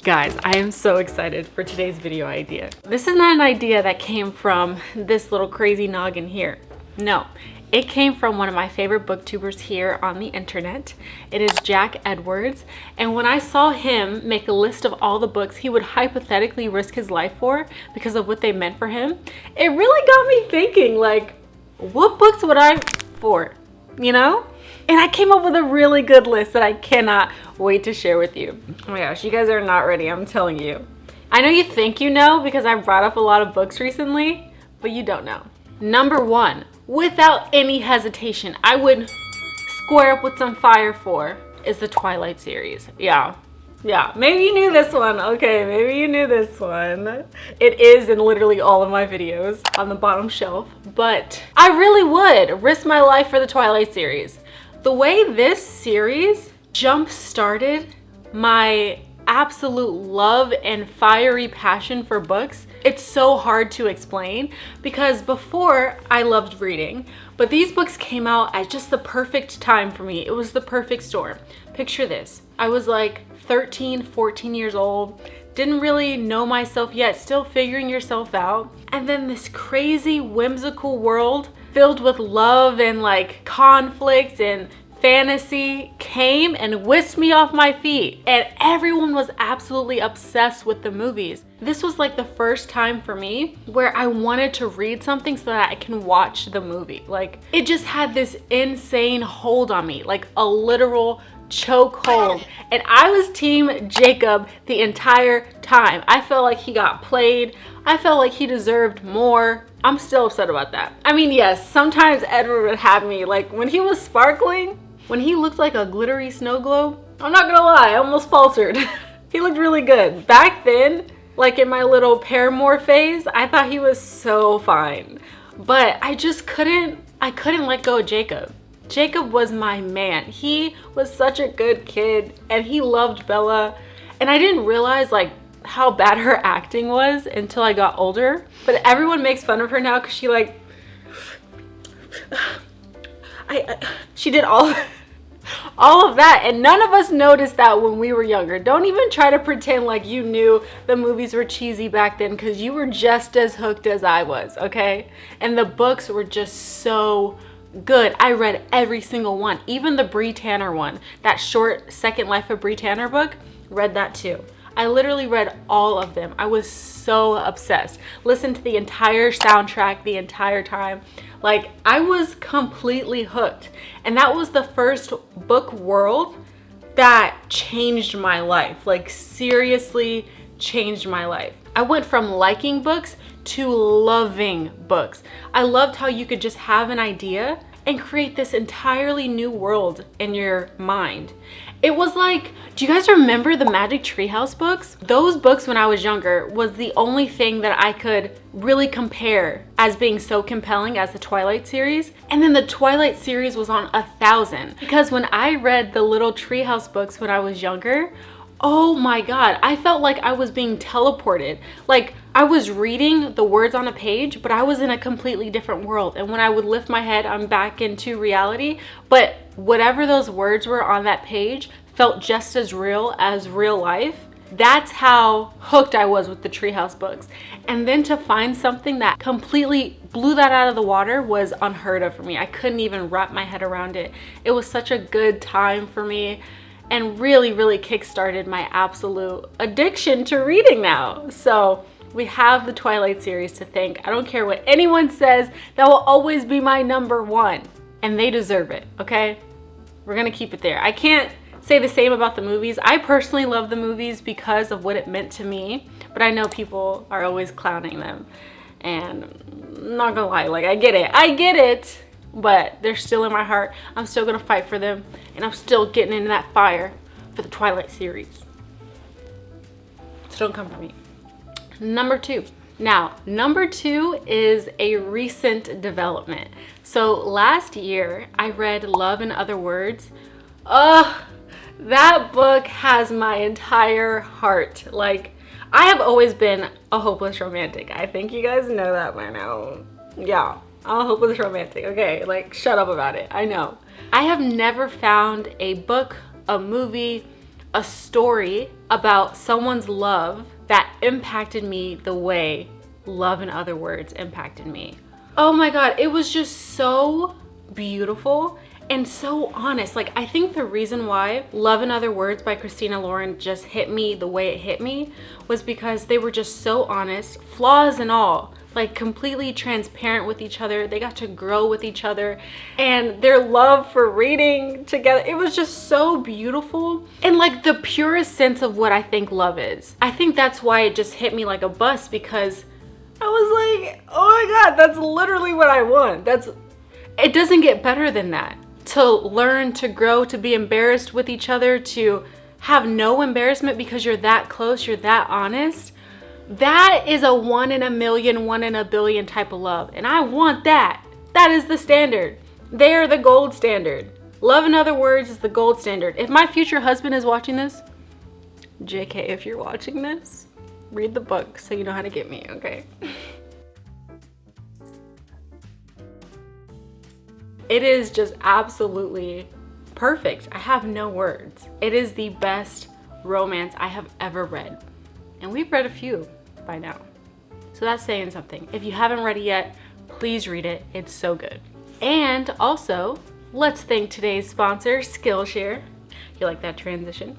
Guys, I am so excited for today's video idea. This is not an idea that came from this little crazy noggin here. No, it came from one of my favorite booktubers here on the internet. It is Jack Edwards. And when I saw him make a list of all the books he would hypothetically risk his life for because of what they meant for him, it really got me thinking, like, what books would I for, you know? And I came up with a really good list that I cannot wait to share with you. Oh my gosh, you guys are not ready, I'm telling you. I know you think you know because I brought up a lot of books recently, but you don't know. Number 1, without any hesitation, I would square up with some fire for, is the Twilight series. Yeah, maybe you knew this one. Okay, maybe you knew this one. It is in literally all of my videos on the bottom shelf, but I really would risk my life for the Twilight series. The way this series jump-started my absolute love and fiery passion for books, it's so hard to explain because before I loved reading, but these books came out at just the perfect time for me. It was the perfect storm. Picture this. I was like 13, 14 years old, didn't really know myself yet, still figuring yourself out. And then this crazy whimsical world filled with love and like conflict and fantasy came and whisked me off my feet, and everyone was absolutely obsessed with the movies. This was like the first time for me where I wanted to read something so that I can watch the movie. Like, it just had this insane hold on me, like a literal chokehold. And I was team Jacob the entire time. I felt like he got played. I felt like he deserved more. I'm still upset about that. I mean, yes, sometimes Edward would have me, like when he was sparkling, when he looked like a glittery snow globe, I'm not gonna lie, I almost faltered. He looked really good. Back then, like in my little Paramore phase, I thought he was so fine. But I couldn't let go of Jacob. Jacob was my man. He was such a good kid and he loved Bella. And I didn't realize like how bad her acting was until I got older. But everyone makes fun of her now because she like, she did all of that, and none of us noticed that when we were younger. Don't even try to pretend like you knew the movies were cheesy back then because you were just as hooked as I was, okay? And the books were just so good. I read every single one, even the Bree Tanner one, that short Second Life of Bree Tanner book, read that too. I literally read all of them. I was so obsessed. Listened to the entire soundtrack the entire time. Like, I was completely hooked. And that was the first book world that changed my life. Like, seriously changed my life. I went from liking books to loving books. I loved how you could just have an idea and create this entirely new world in your mind. It was like, do you guys remember the Magic Treehouse books? Those books when I was younger was the only thing that I could really compare as being so compelling as the Twilight series. And then the Twilight series was on 1,000. Because when I read the little Treehouse books when I was younger, oh my God, I felt like I was being teleported. Like, I was reading the words on a page, but I was in a completely different world. And when I would lift my head, I'm back into reality. But whatever those words were on that page felt just as real life. That's how hooked I was with the Treehouse books. And then to find something that completely blew that out of the water was unheard of for me. I couldn't even wrap my head around it. It was such a good time for me, and really kickstarted my absolute addiction to reading now. So we have the Twilight series to thank. I don't care what anyone says, that will always be my number 1. And they deserve it, okay? We're gonna keep it there. I can't say the same about the movies. I personally love the movies because of what it meant to me, but I know people are always clowning them. And I'm not gonna lie, like, I get it, but they're still in my heart. I'm still gonna fight for them, and I'm still getting into that fire for the Twilight series. So don't come for me. Number 2. Now, number 2 is a recent development. So last year, I read Love and Other Words. That book has my entire heart. Like, I have always been a hopeless romantic. I think you guys know that by now. Yeah, I'm a hopeless romantic. Okay, like, shut up about it. I know. I have never found a book, a movie, a story about someone's love that impacted me the way Love in Other Words impacted me. Oh my God, it was just so beautiful and so honest. Like, I think the reason why Love in Other Words by Christina Lauren just hit me the way it hit me was because they were just so honest, flaws and all, like completely transparent with each other. They got to grow with each other, and their love for reading together, it was just so beautiful and like the purest sense of what I think love is. I think that's why it just hit me like a bus, because I was like, oh my God, that's literally what I want. It doesn't get better than that. To learn, to grow, to be embarrassed with each other, to have no embarrassment because you're that close, you're that honest. That is a 1 in a million, 1 in a billion type of love. And I want that. That is the standard. They are the gold standard. Love in Other Words is the gold standard. If my future husband is watching this, JK, if you're watching this, read the book so you know how to get me, okay? It is just absolutely perfect. I have no words. It is the best romance I have ever read. And we've read a few by now. So that's saying something. If you haven't read it yet, please read it. It's so good. And also, let's thank today's sponsor, Skillshare. You like that transition?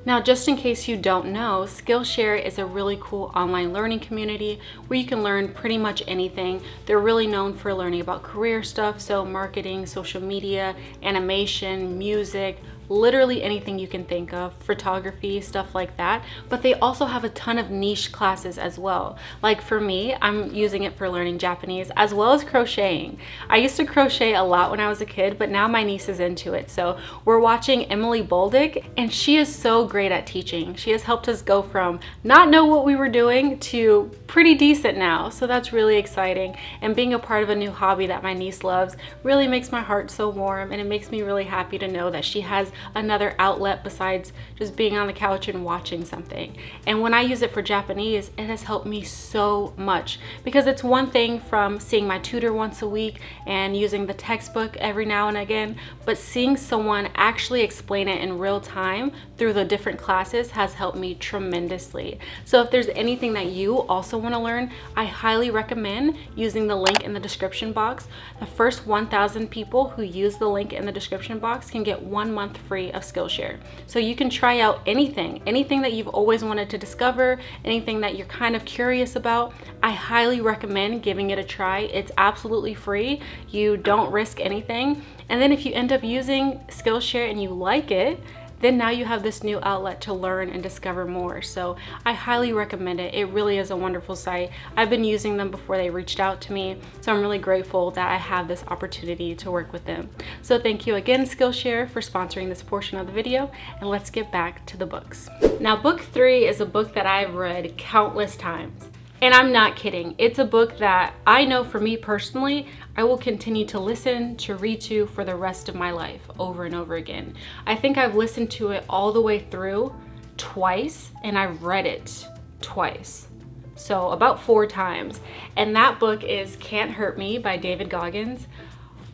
Now, just in case you don't know, Skillshare is a really cool online learning community where you can learn pretty much anything. They're really known for learning about career stuff, so marketing, social media, animation, music, literally anything you can think of, photography, stuff like that. But they also have a ton of niche classes as well. Like for me, I'm using it for learning Japanese as well as crocheting. I used to crochet a lot when I was a kid, but now my niece is into it. So we're watching Emily Boldick, and she is so great at teaching. She has helped us go from not know what we were doing to pretty decent now. So that's really exciting. And being a part of a new hobby that my niece loves really makes my heart so warm, and it makes me really happy to know that she has another outlet besides just being on the couch and watching something. And when I use it for Japanese, it has helped me so much, because it's one thing from seeing my tutor once a week and using the textbook every now and again, but seeing someone actually explain it in real time through the different classes has helped me tremendously. So if there's anything that you also want to learn, I highly recommend using the link in the description box. The first 1,000 people who use the link in the description box can get 1 month free of Skillshare. So you can try out anything that you've always wanted to discover, anything that you're kind of curious about. I highly recommend giving it a try. It's absolutely free. You don't risk anything. And then if you end up using Skillshare and you like it, then now you have this new outlet to learn and discover more. So I highly recommend it. It really is a wonderful site. I've been using them before they reached out to me, so I'm really grateful that I have this opportunity to work with them. So thank you again, Skillshare, for sponsoring this portion of the video, and let's get back to the books. Now, book 3 is a book that I've read countless times. And I'm not kidding. It's a book that I know for me personally, I will continue to listen, to read to for the rest of my life over and over again. I think I've listened to it all the way through twice, and I've read it twice. So about 4 times. And that book is Cant Hurt Me by David Goggins.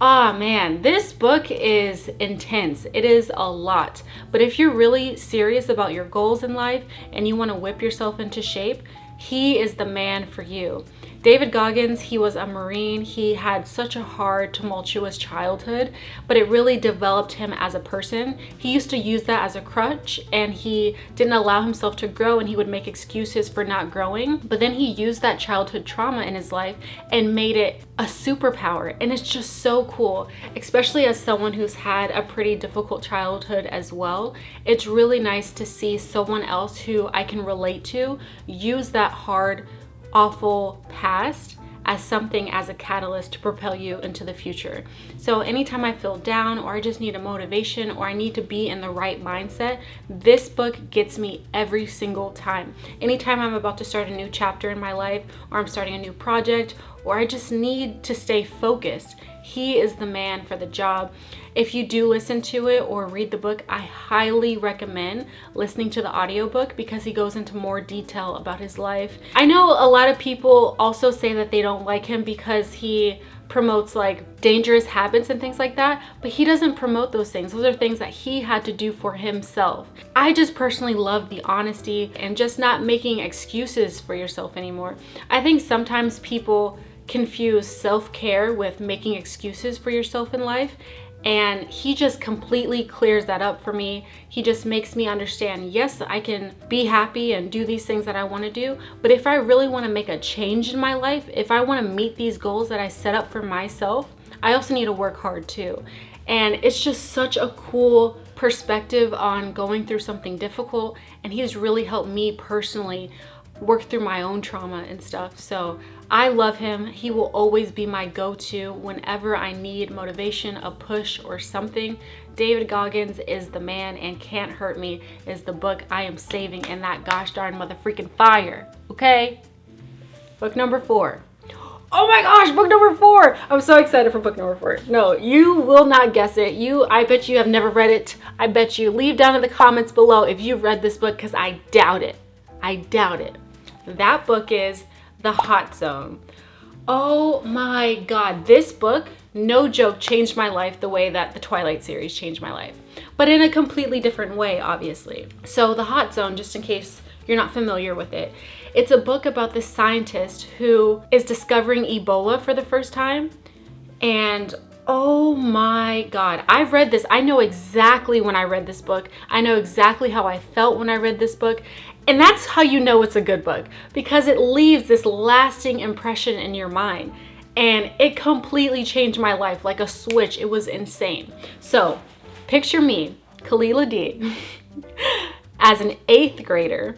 Ah, man, this book is intense. It is a lot. But if you're really serious about your goals in life and you want to whip yourself into shape, he is the man for you. David Goggins, he was a Marine. He had such a hard, tumultuous childhood, but it really developed him as a person. He used to use that as a crutch, and he didn't allow himself to grow, and he would make excuses for not growing. But then he used that childhood trauma in his life and made it a superpower. And it's just so cool, especially as someone who's had a pretty difficult childhood as well. It's really nice to see someone else who I can relate to use that hard, awful past as something, as a catalyst to propel you into the future. So anytime I feel down, or I just need a motivation, or I need to be in the right mindset, this book gets me every single time. Anytime I'm about to start a new chapter in my life, or I'm starting a new project, or I just need to stay focused, he is the man for the job. If you do listen to it or read the book, I highly recommend listening to the audiobook, because he goes into more detail about his life. I know a lot of people also say that they don't like him because he promotes like dangerous habits and things like that, but he doesn't promote those things. Those are things that he had to do for himself. I just personally love the honesty and just not making excuses for yourself anymore. I think sometimes people confuse self-care with making excuses for yourself in life, and he just completely clears that up for me. He just makes me understand, yes, I can be happy and do these things that I want to do, but if I really want to make a change in my life, if I want to meet these goals that I set up for myself, I also need to work hard too. And it's just such a cool perspective on going through something difficult, and he's really helped me personally work through my own trauma and stuff. So I love him. He will always be my go-to whenever I need motivation, a push, or something. David Goggins is the man, and Can't Hurt Me is the book I am saving in that gosh darn motherfreaking fire. Okay? Book number 4. Oh my gosh, book number 4. I'm so excited for book number 4. No, you will not guess it. I bet you have never read it. I bet you. Leave down in the comments below if you've read this book, because I doubt it. I doubt it. That book is The Hot Zone. Oh my God, this book, no joke, changed my life the way that the Twilight series changed my life, but in a completely different way, obviously. So The Hot Zone, just in case you're not familiar with it, it's a book about this scientist who is discovering Ebola for the first time. And oh my God, I've read this. I know exactly when I read this book. I know exactly how I felt when I read this book. And that's how you know it's a good book, because it leaves this lasting impression in your mind. And it completely changed my life like a switch. It was insane. So picture me, Kalila D, as an 8th grader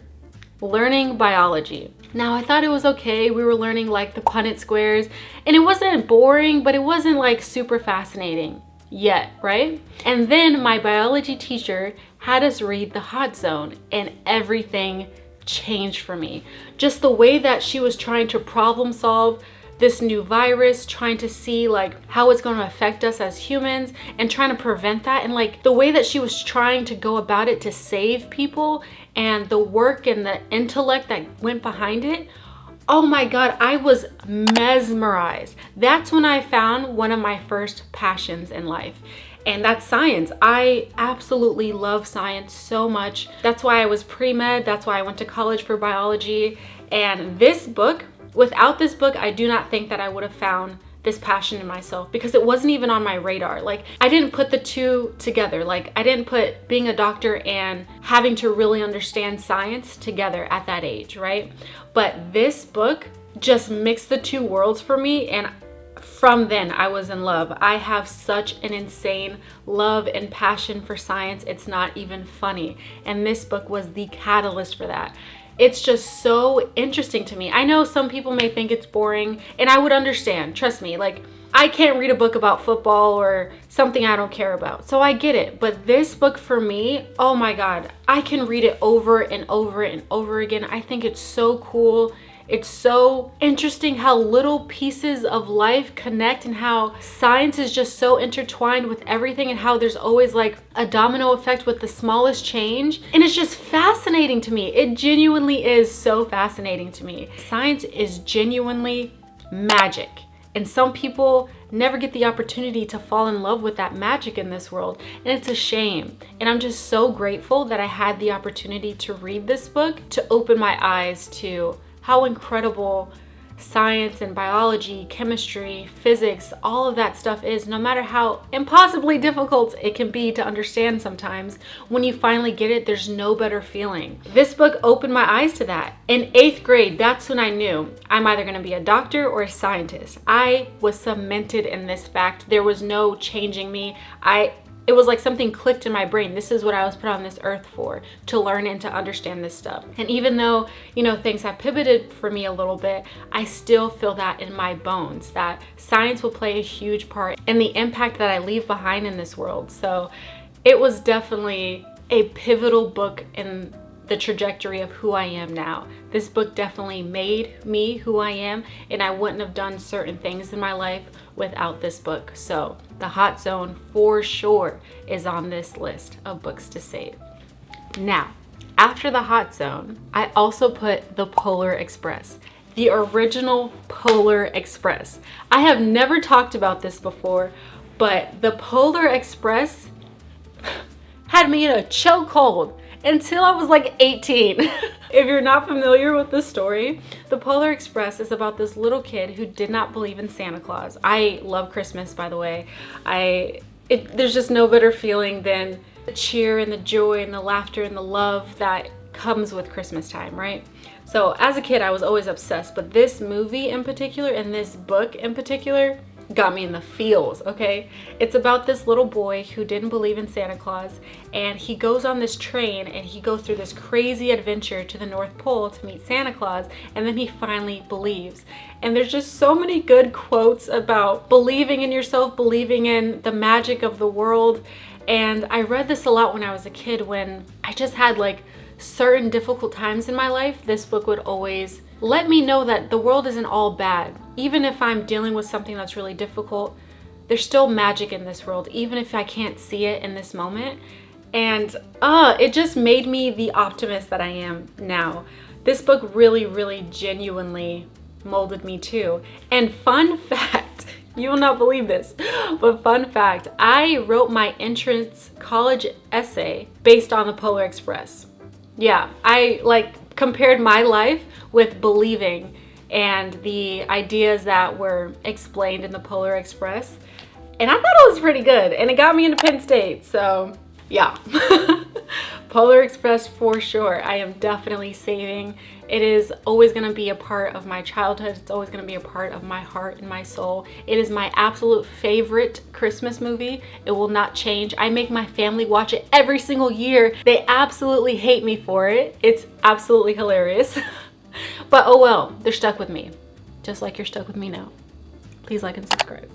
learning biology. Now I thought it was okay. We were learning like the Punnett squares, and it wasn't boring, but it wasn't like super fascinating yet, right? And then my biology teacher had us read The Hot Zone, and everything changed for me. Just the way that she was trying to problem solve this new virus, trying to see like how it's going to affect us as humans and trying to prevent that, and like the way that she was trying to go about it to save people, and the work and the intellect that went behind it. Oh my God, I was mesmerized. That's when I found one of my first passions in life, and that's science. I absolutely love science so much. That's why I was pre-med. That's why I went to college for biology. And this book, without this book, I do not think that I would have found this passion in myself, because it wasn't even on my radar. Like, I didn't put the two together. Like, I didn't put being a doctor and having to really understand science together at that age, right? But this book just mixed the two worlds for me, and from then I was in love. I have such an insane love and passion for science. It's not even funny. And this book was the catalyst for that. It's just so interesting to me. I know some people may think it's boring, and I would understand. Trust me, like, I can't read a book about football or something I don't care about. So I get it. But this book for me, oh my God, I can read it over and over and over again. I think it's so cool. It's so interesting how little pieces of life connect, and how science is just so intertwined with everything, and how there's always like a domino effect with the smallest change. And it's just fascinating to me. It genuinely is so fascinating to me. Science is genuinely magic. And some people never get the opportunity to fall in love with that magic in this world. And it's a shame. And I'm just so grateful that I had the opportunity to read this book, to open my eyes to how incredible science and biology, chemistry, physics, all of that stuff is, no matter how impossibly difficult it can be to understand sometimes. When you finally get it, there's no better feeling. This book opened my eyes to that. In 8th grade, that's when I knew I'm either gonna be a doctor or a scientist. I was cemented in this fact. There was no changing me. It was like something clicked in my brain. This is what I was put on this earth for, to learn and to understand this stuff. And even though, you know, things have pivoted for me a little bit, I still feel that in my bones, that science will play a huge part in the impact that I leave behind in this world. So it was definitely a pivotal book in the trajectory of who I am now. This book definitely made me who I am, and I wouldn't have done certain things in my life without this book. So The Hot Zone for sure is on this list of books to save. Now, after The Hot Zone, I also put The Polar Express. the original Polar Express. I have never talked about this before, but the Polar Express had me in a chokehold until I was like 18. If you're not familiar with the story, the Polar Express is about this little kid who did not believe in Santa Claus. I love Christmas, by the way. There's just no better feeling than the cheer and the joy and the laughter and the love that comes with Christmas time, right? So as a kid, I was always obsessed, but this movie in particular and this book in particular got me in the feels, okay? It's about this little boy who didn't believe in Santa Claus, and he goes on this train and he goes through this crazy adventure to the North Pole to meet Santa Claus, and then he finally believes. And there's just so many good quotes about believing in yourself, believing in the magic of the world. And I read this a lot when I was a kid, when I just had like certain difficult times in my life. This book would always let me know that the world isn't all bad. Even if I'm dealing with something that's really difficult, there's still magic in this world, even if I can't see it in this moment. And it just made me the optimist that I am now. This book really, really genuinely molded me too. And fun fact, you will not believe this, but fun fact, I wrote my entrance college essay based on the Polar Express. Yeah, I compared my life with believing and the ideas that were explained in the Polar Express. And I thought it was pretty good, and it got me into Penn State, so yeah. Polar Express for sure. I am definitely saving. It is always going to be a part of my childhood. It's always going to be a part of my heart and my soul. It is my absolute favorite Christmas movie. It will not change. I make my family watch it every single year. They absolutely hate me for it. It's absolutely hilarious. But oh well, they're stuck with me. Just like you're stuck with me now. Please like and subscribe.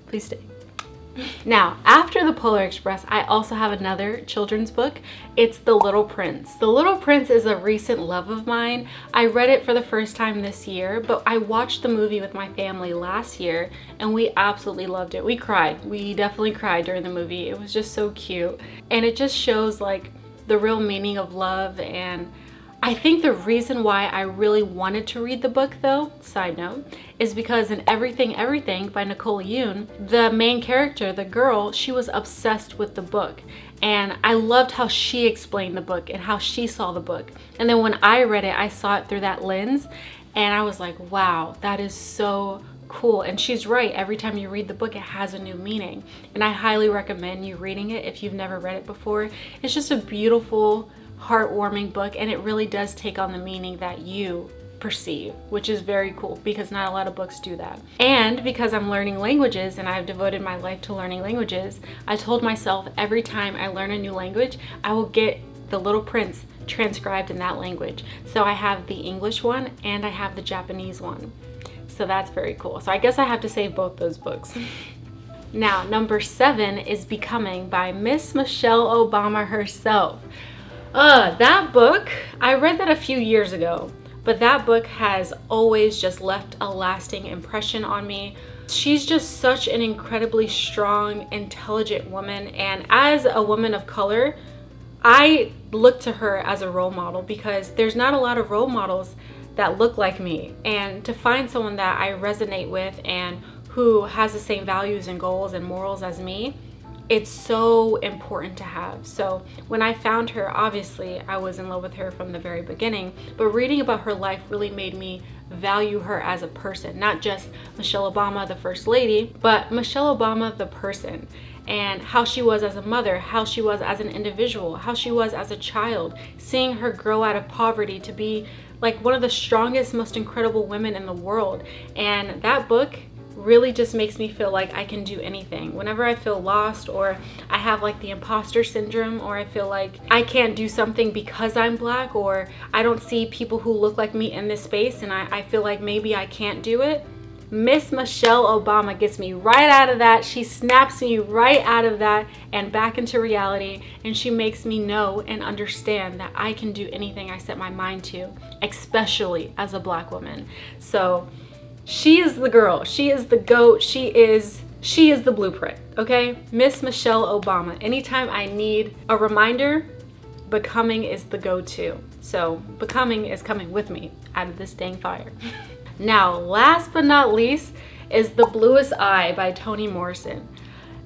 Please stay. Now, after the Polar Express, I also have another children's book. It's The Little Prince. The Little Prince is a recent love of mine. I read it for the first time this year, but I watched the movie with my family last year and we absolutely loved it. We cried. We definitely cried during the movie. It was just so cute. And it just shows like the real meaning of love. And I think the reason why I really wanted to read the book, though, side note, is because in Everything Everything by Nicole Yoon, the main character, the girl, she was obsessed with the book. And I loved how she explained the book and how she saw the book. And then when I read it, I saw it through that lens and I was like, wow, that is so cool. And she's right. Every time you read the book, it has a new meaning. And I highly recommend you reading it if you've never read it before. It's just a beautiful, heartwarming book, and it really does take on the meaning that you perceive, which is very cool because not a lot of books do that. And because I'm learning languages and I've devoted my life to learning languages, I told myself every time I learn a new language, I will get The Little Prince transcribed in that language. So I have the English one and I have the Japanese one. So that's very cool. So I guess I have to save both those books. Now, number 7 is Becoming by Miss Michelle Obama herself. That book, I read that a few years ago, but that book has always just left a lasting impression on me. She's just such an incredibly strong, intelligent woman, and as a woman of color, I look to her as a role model because there's not a lot of role models that look like me, and to find someone that I resonate with and who has the same values and goals and morals as me, it's so important to have. So when I found her, obviously I was in love with her from the very beginning, but reading about her life really made me value her as a person, not just Michelle Obama, the First Lady, but Michelle Obama, the person, and how she was as a mother, how she was as an individual, how she was as a child, seeing her grow out of poverty to be like one of the strongest, most incredible women in the world. And that book really just makes me feel like I can do anything. Whenever I feel lost, or I have like the imposter syndrome, or I feel like I can't do something because I'm Black, or I don't see people who look like me in this space and I feel like maybe I can't do it, Miss Michelle Obama gets me right out of that. She snaps me right out of that and back into reality, and she makes me know and understand that I can do anything I set my mind to, especially as a Black woman. So she is the girl, she is the GOAT, she is the blueprint, okay? Miss Michelle Obama. Anytime I need a reminder, Becoming is the go-to. So Becoming is coming with me out of this dang fire. Now, last but not least is The Bluest Eye by Toni Morrison.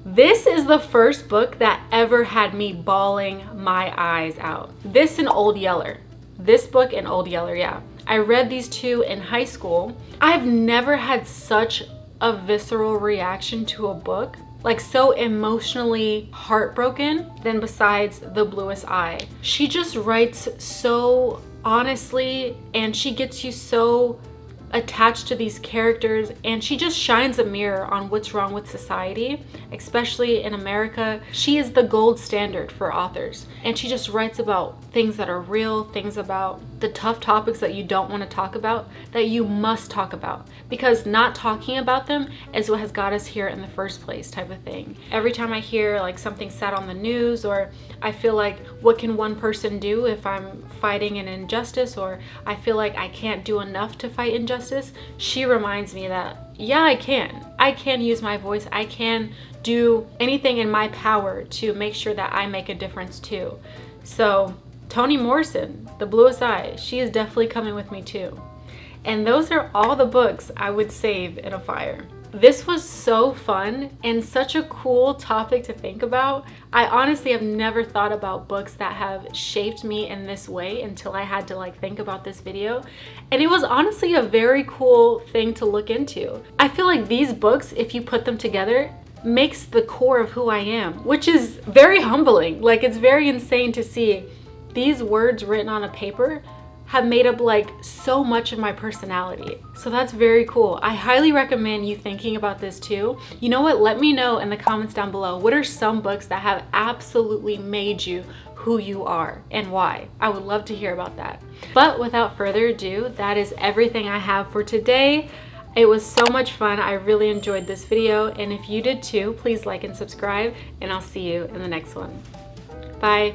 This is the first book that ever had me bawling my eyes out. This and Old Yeller. This book and Old Yeller, yeah. I read these two in high school. I've never had such a visceral reaction to a book, like so emotionally heartbroken, than besides The Bluest Eye. She just writes so honestly, and she gets you so attached to these characters, and she just shines a mirror on what's wrong with society, especially in America. She is the gold standard for authors, and she just writes about things that are real, things about the tough topics that you don't want to talk about, that you must talk about, because not talking about them is what has got us here in the first place, type of thing. Every time I hear like something sad on the news, or I feel like, what can one person do if I'm fighting an injustice, or I feel like I can't do enough to fight injustice, she reminds me that, yeah, I can use my voice. I can do anything in my power to make sure that I make a difference too. So Toni Morrison, The Bluest Eye, she is definitely coming with me too. And those are all the books I would save in a fire. This was so fun and such a cool topic to think about. I honestly have never thought about books that have shaped me in this way until I had to like think about this video. And it was honestly a very cool thing to look into. I feel like these books, if you put them together, makes the core of who I am, which is very humbling. Like, it's very insane to see these words written on a paper have made up like so much of my personality. So that's very cool. I highly recommend you thinking about this too. You know what? Let me know in the comments down below. What are some books that have absolutely made you who you are and why? I would love to hear about that. But without further ado, that is everything I have for today. It was so much fun. I really enjoyed this video. And if you did too, please like and subscribe, and I'll see you in the next one. Bye.